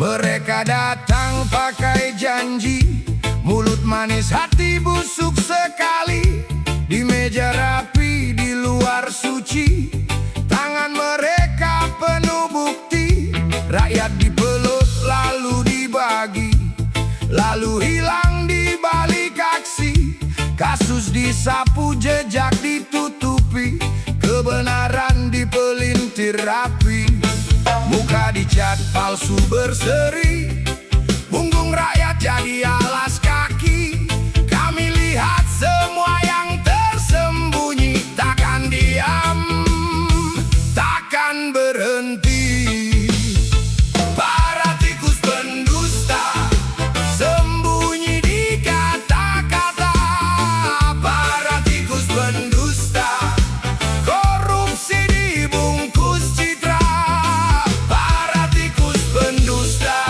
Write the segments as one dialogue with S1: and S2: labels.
S1: Mereka datang pakai janji, mulut manis hati busuk sekali. Di meja rapi di luar suci, tangan mereka penuh bukti. Rakyat dipeluk lalu dibagi, lalu hilang di balik aksi. Kasus disapu, jejak ditutupi, kebenaran dipelintir rapi. Muka dicat palsu berseri, punggung rakyat jadi alas kaki. Kami lihat semua yang tersembunyi, takkan diam, takkan berhenti. Para tikus pendusta sembunyi di kata-kata. Para tikus pendusta, korupsi dibungkus citra. Para tikus pendusta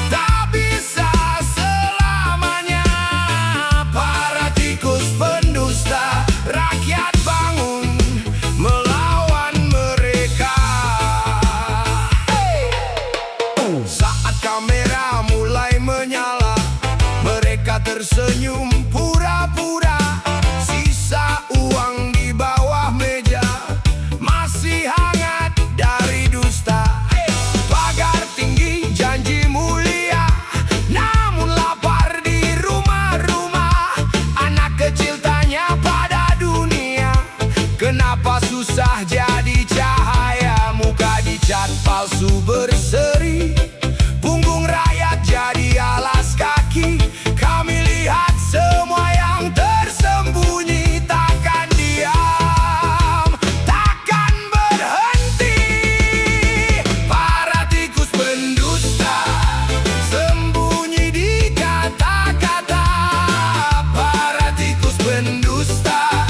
S1: tak bisa selamanya. Para tikus pendusta, rakyat bangun melawan mereka. Saat kamera mulai menyala, mereka tersenyum pura-pura. Sisa uang di bawah meja masih hangat dari dusta. Pagar tinggi janji mulia, namun lapar di rumah-rumah. Anak kecil tanya pada dunia, kenapa susah jadi cahaya. Muka dicat palsu berseri, punggung rakyat jadi alas kaki. Kami lihat semua yang tersembunyi, takkan diam, takkan berhenti. Para tikus pendusta sembunyi di kata-kata. Para tikus pendusta,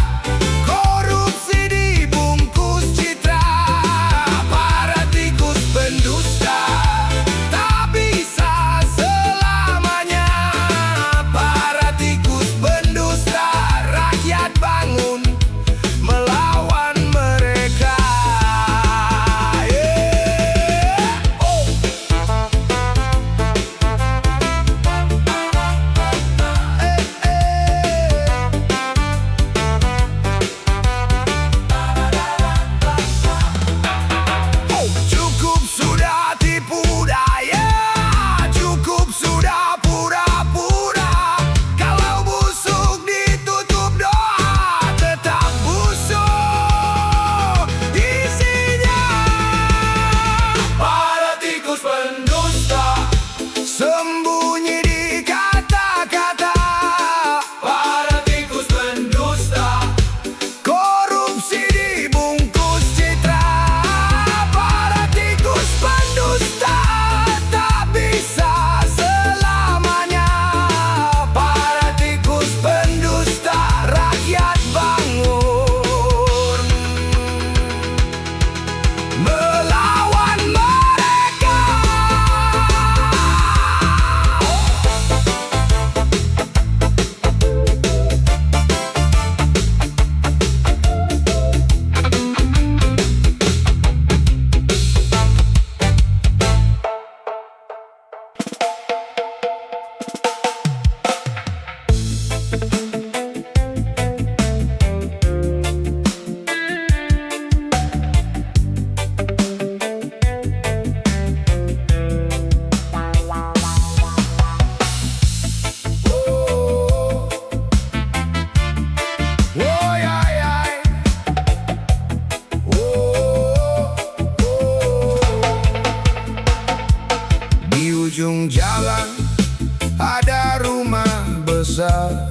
S1: korupsi dibungkus citra. Para tikus pendusta tak bisa selamanya. Para tikus pendusta, rakyat bangun melawan mereka. Oh. Cukup sudah tipu daya, cukup sudah pura-pura. Kalau busuk ditutup doa, tetap busuk isinya. Para tikus pendusta sembunyi di kata-kata. Para tikus pendusta, korupsi dibungkus citra. Para tikus pendusta tak bisa selamanya. Para tikus pendusta, rakyat bangun melawan mereka. Di ujung jalan ada rumah besar,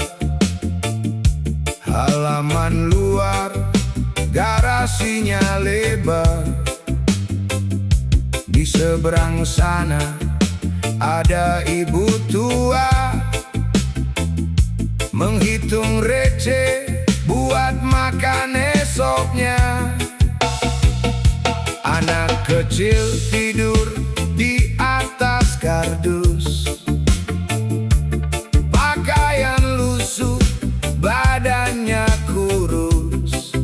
S1: halaman luar garasinya lebar. Di seberang sana ada ibu tua menghitung receh buat makan esoknya. Anak kecil tidur di atas kardus, pakaian lusuh, badannya kurus.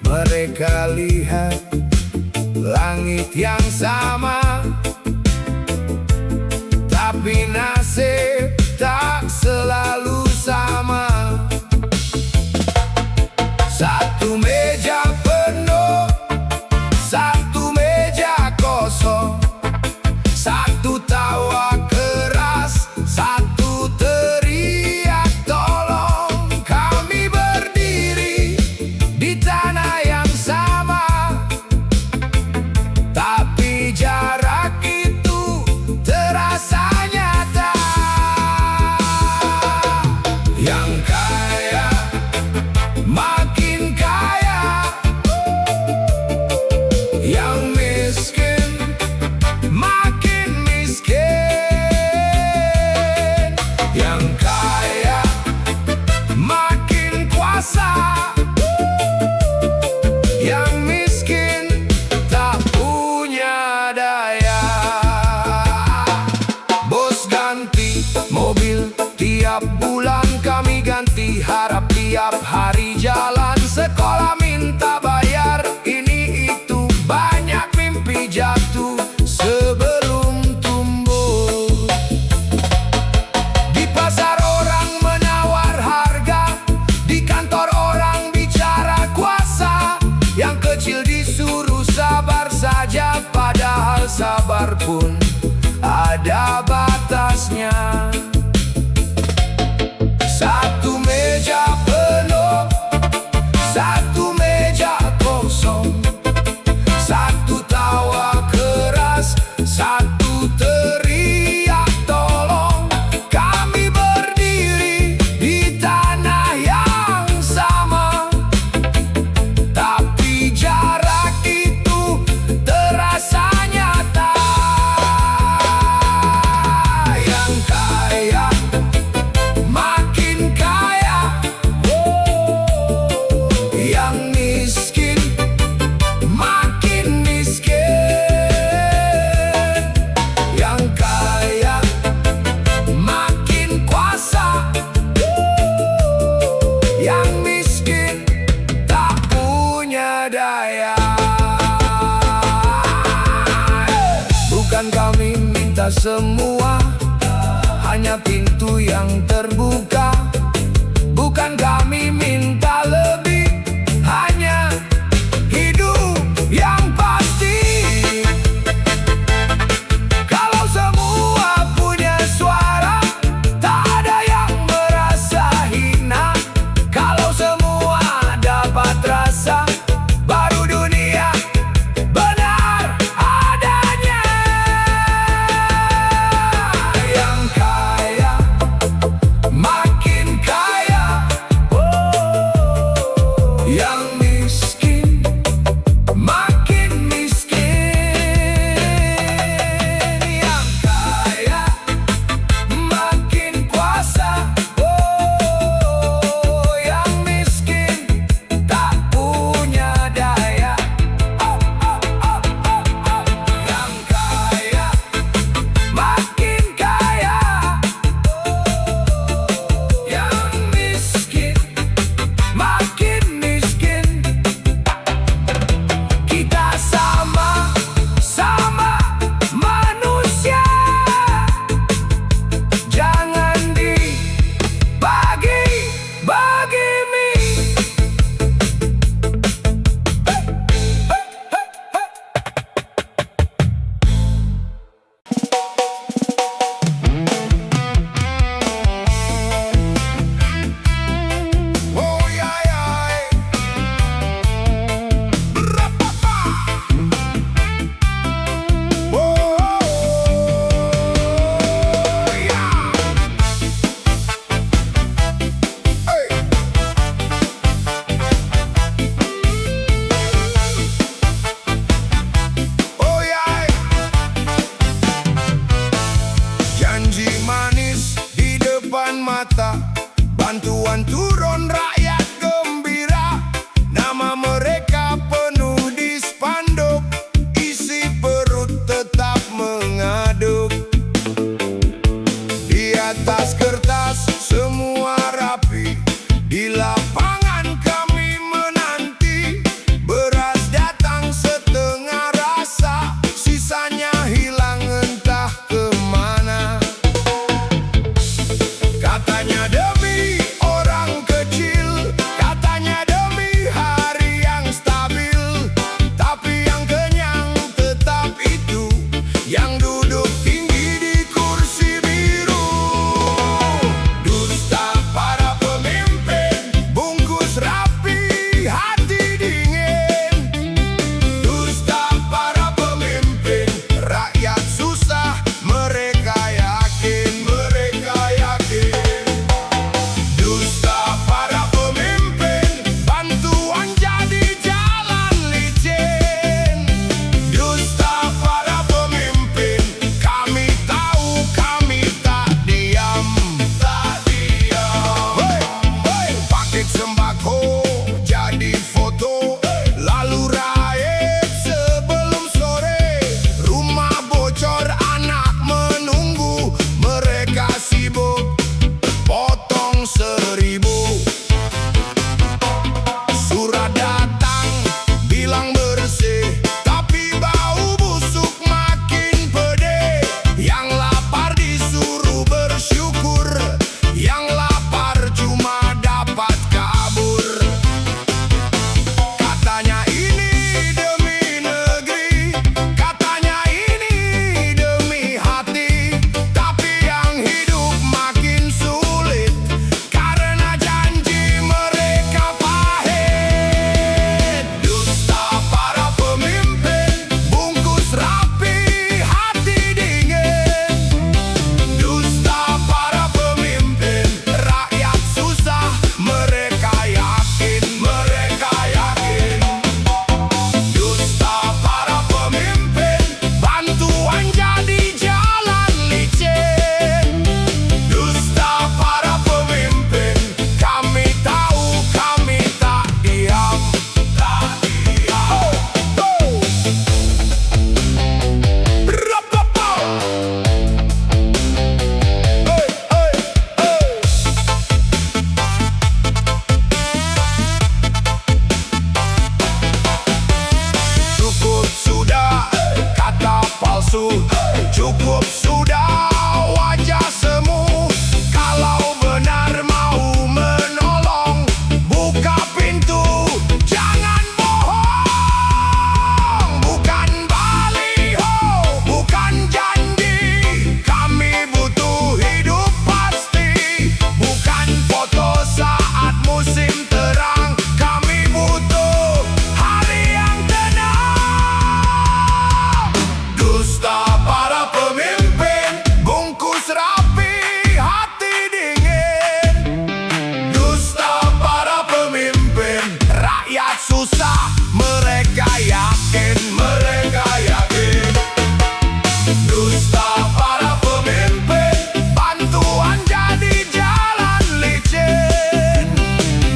S1: Mereka lihat langit yang sama, tapi nasib tak selalu sama. Satu meja penuh, satu meja kosong, satu tawa keras, satu teriak tolong. Kami berdiri di tanah yang sama, tapi jarak itu terasa nyata. Yang kaya makin kaya, yang miskin makin miskin. Yang kaya makin kuasa, yang miskin tak punya daya. Bos ganti mobil tiap bulan, kami ganti harap tiap hari jalan. Sekolah minta bayar ini itu, banyak mimpi jatuh sebelum tumbuh. Di pasar orang menawar harga, di kantor orang bicara kuasa. Yang kecil disuruh sabar saja, padahal sabar pun ada batasnya. Satu meja penuh, satu meja kosong, satu tawa keras, satu teriak tolong. Kami berdiri di tanah yang sama, tapi jarak itu terasa nyata. Yang kaya makin kaya, yang miskin makin miskin. Yang kaya makin kuasa, yang miskin tak punya daya. Bukan kami minta semua, hanya pintu yang terbuka. Bukan kami minta lebih, hanya hidup yang pasti. Kalau semua punya suara, tak ada yang merasa hina. Kalau semua dapat rasa, baru dunia benar adanya. Yang kaya makin kaya, para pemimpin, bantuan jadi jalan licin.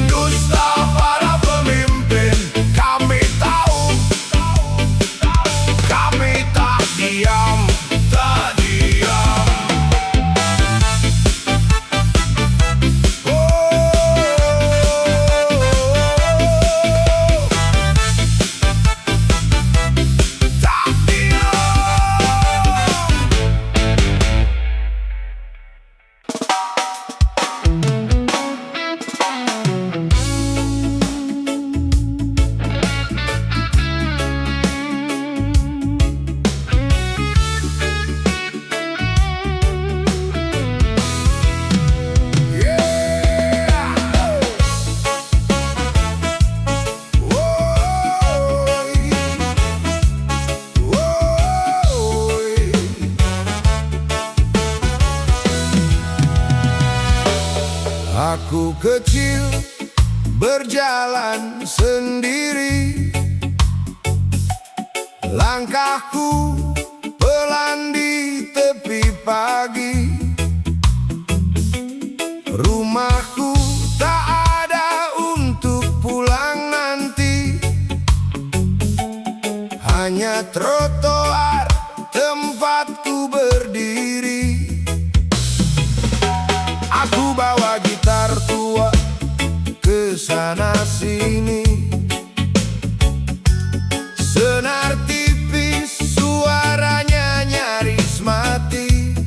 S1: Dusta para pemimpin, kami tahu, kami tak diam, tak diam. Tak diam. Aku kecil berjalan sendiri, langkahku pelan di tepi pagi. Rumahku tak ada untuk pulang nanti, hanya trotoar tempatku berdiri. Aku bawa gitar tua ke sana sini, senar tipis suaranya nyaris mati.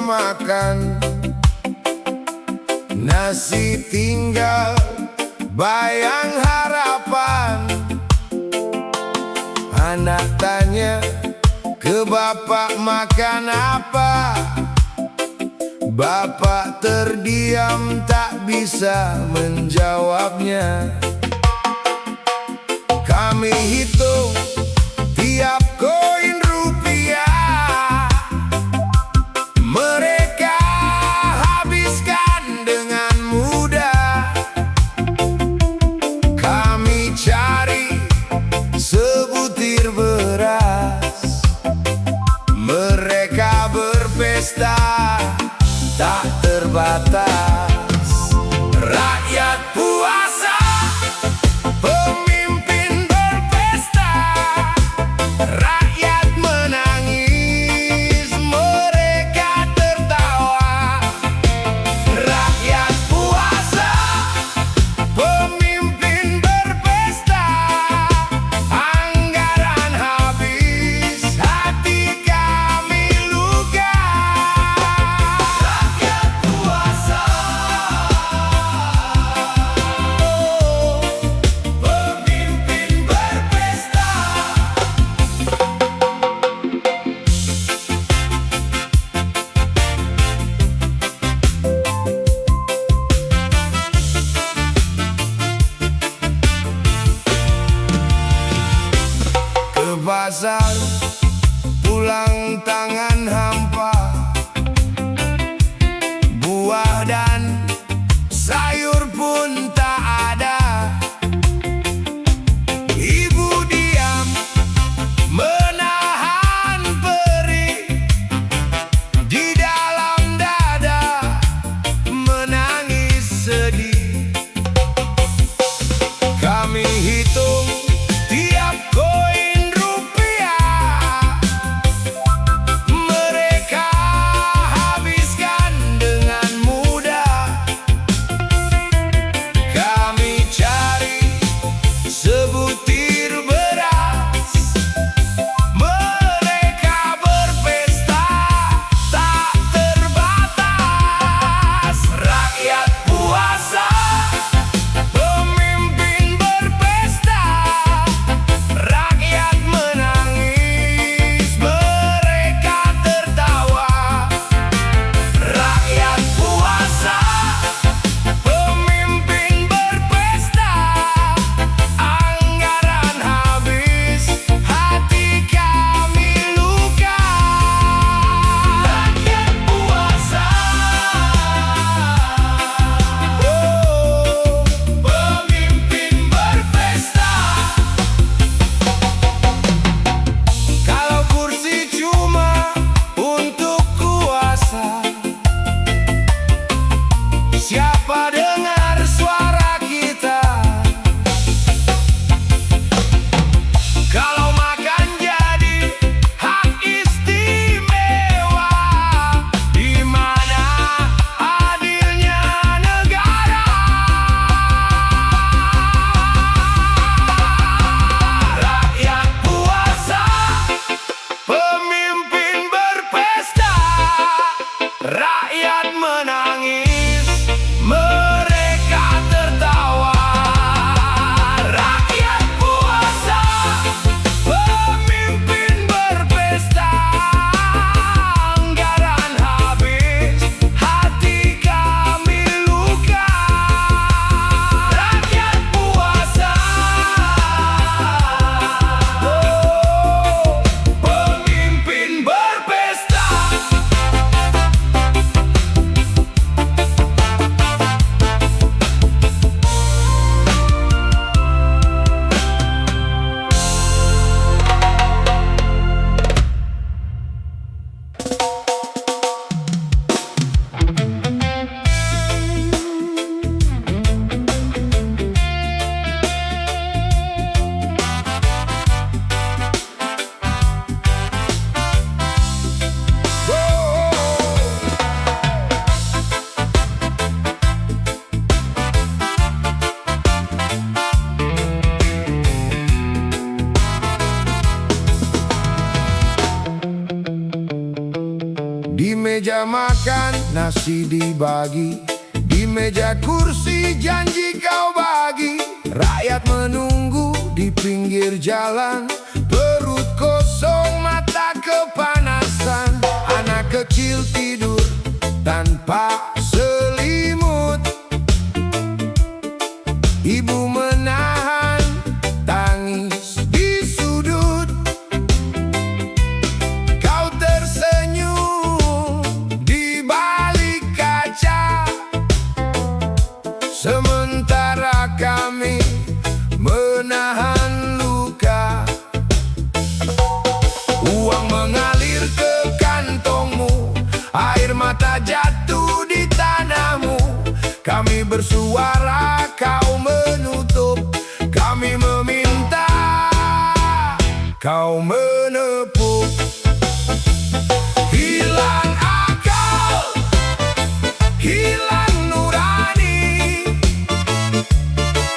S1: makan. Nasi tinggal, bayang harapan. Anak tanya ke bapak makan apa. Bapak terdiam tak bisa menjawabnya. Kami hitung tiap koin rupiah, mereka habiskan dengan mudah. Kami cari sebutir beras, mereka berpesta tak terbatas. Rakyat puasa, pemimpin berpesta. Rakyat menangis, mereka tertawa. Rakyat puasa, pemimpin berpesta. Anggaran habis, hati kami luka. Rakyat puasa. Meja makan, nasi dibagi, di meja kursi janji kau bagi. Rakyat menunggu di pinggir jalan, perut kosong mata kepanasan. Anak kecil tidur tanpa selimut, ibu menahan tangis di sudut. Kau tersenyum di balik kaca, sementara kami menahan luka. Uang mengalir ke kantongmu, air mata jatuh di tanahmu. Kami bersuara, kau menutup. Kami meminta, kau menepuk. Hilang akal, hilang nurani,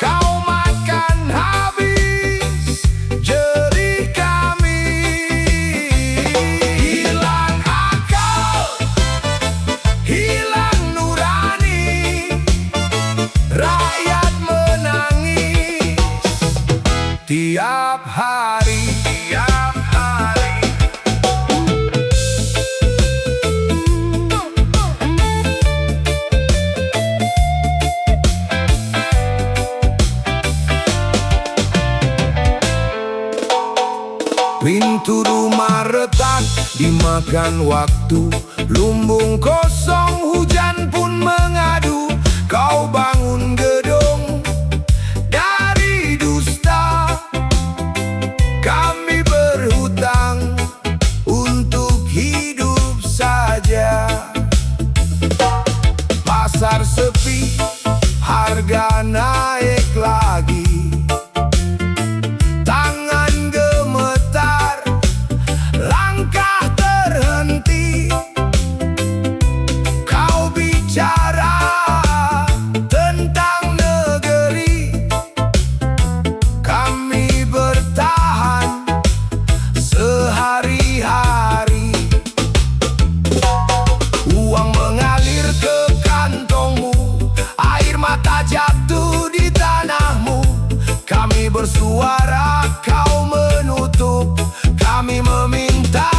S1: kau makan habis jerih kami. Hilang akal, hilang nurani, rakyat menangis tiap hari. Tiap hari. Pintu rumah retak dimakan waktu, lumbung kosong hujan pun mengadu. Kau bangun gedung dari dusta, kami berhutang untuk hidup saja. Pasar sepi, harga naik lagi. Tangan gemetar, langkah terhenti. Kau bicara tentang negeri, kami bertahan sehari-hari. Uang mengalir ke kantongmu, air mata jatuh di tanahmu. Kami bersuara, kau menutup. Kami meminta,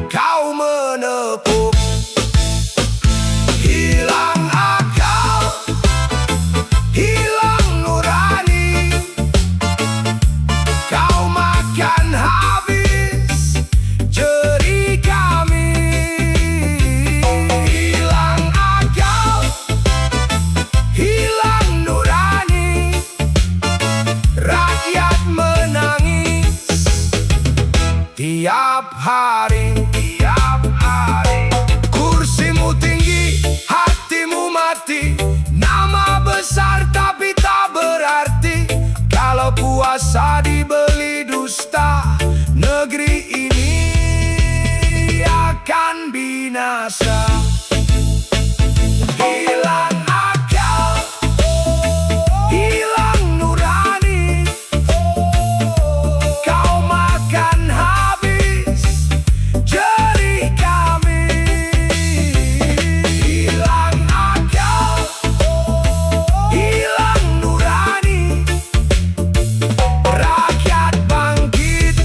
S1: kau menepuk. Hilang akal, hilang nurani, kau makan habis jerih kami. Hilang akal, hilang nurani, rakyat menangis tiap hari. Tiap hari. Kursimu tinggi, hatimu mati, nama besar tapi tak berarti kalau puasa dibeli dusta. Negeri ini akan binasa. Hilang akal, hilang nurani, kau makan habis jerih kami. Hilang akal, hilang nurani, rakyat bangkit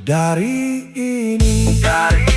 S1: dari ini. Dari